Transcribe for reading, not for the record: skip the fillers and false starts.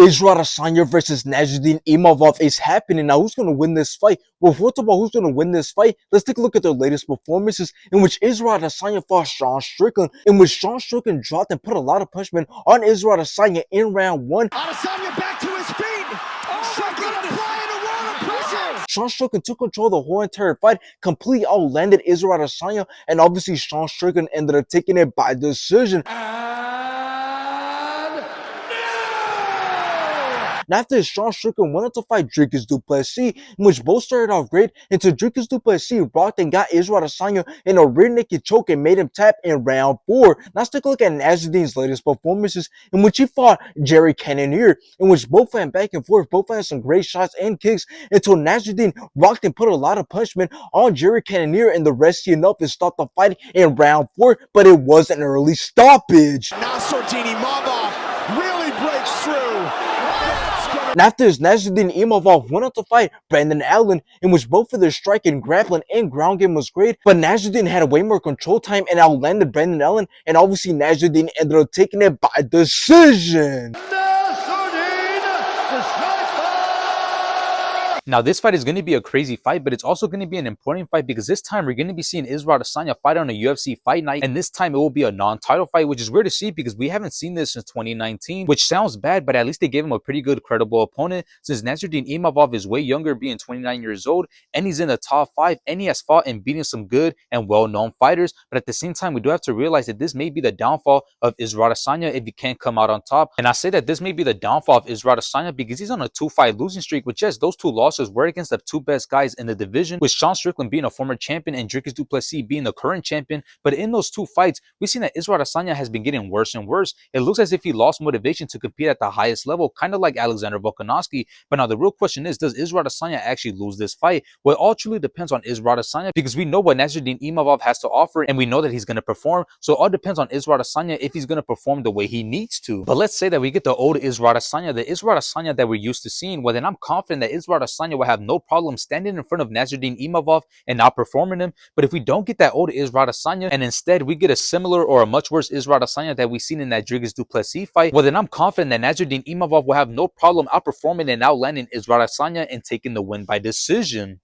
Israel Adesanya versus Nassourdine Imavov is happening. Now, who's going to win this fight? Well, first of all, who's going to win this fight? Let's take a look at their latest performances, in which Israel Adesanya fought Sean Strickland, in which Sean Strickland dropped and put a lot of punishment on Israel Adesanya in round one. Adesanya back to his feet. Strickland applying a world of pressure. Sean Strickland took control of the whole entire fight, completely outlanded Israel Adesanya, and obviously Sean Strickland ended up taking it by decision. And after this, Sean Strickland went on to fight Dricus du Plessis, in which both started off great until Dricus du Plessis rocked and got Israel Adesanya in a rear naked choke and made him tap in round 4. Now let's take a look at Nassoudine's latest performances, in which he fought Jerry Cannonier, in which both went back and forth, both had some great shots and kicks until Nassourdine rocked and put a lot of punishment on Jerry Cannonier, and the rest enough to stop the fight in round 4, but it was an early stoppage. Nassourdine Imavov really breaks through. And after this, Nassourdine Imavov went on to fight Brendan Allen, in which both of their striking, grappling, and ground game was great, but Nassourdine had way more control time and outlanded Brendan Allen, and obviously Nassourdine ended up taking it by decision. Now, this fight is going to be a crazy fight, but it's also going to be an important fight because this time we're going to be seeing Israel Adesanya fight on a UFC fight night, and this time it will be a non-title fight, which is weird to see because we haven't seen this since 2019, which sounds bad, but at least they gave him a pretty good, credible opponent since Nassourdine Imavov is way younger, being 29 years old, and he's in the top 5, and he has fought and beaten some good and well-known fighters. But at the same time, we do have to realize that this may be the downfall of Israel Adesanya if he can't come out on top. And I say that this may be the downfall of Israel Adesanya because he's on a 2-fight losing streak, which, yes, those 2 losses were against the 2 best guys in the division, with Sean Strickland being a former champion and Dricus du Plessis being the current champion. But in those 2 fights, we've seen that Israel Adesanya has been getting worse and worse. It looks as if he lost motivation to compete at the highest level, kind of like Alexander Volkanovski. But now the real question is, does Israel Adesanya actually lose this fight? Well, it all truly depends on Israel Adesanya because we know what Nassourdine Imavov has to offer, and we know that he's going to perform. So it all depends on Israel Adesanya if he's going to perform the way he needs to. But let's say that we get the old Israel Adesanya, the Israel Adesanya that we're used to seeing. Well, then I'm confident that Israel Adesanya will have no problem standing in front of Nassourdine Imavov and outperforming him. But if we don't get that old Israel Adesanya and instead we get a similar or a much worse Israel Adesanya that we've seen in that Dricus du Plessis fight, well, then I'm confident that Nassourdine Imavov will have no problem outperforming and outlanding Israel Adesanya and taking the win by decision.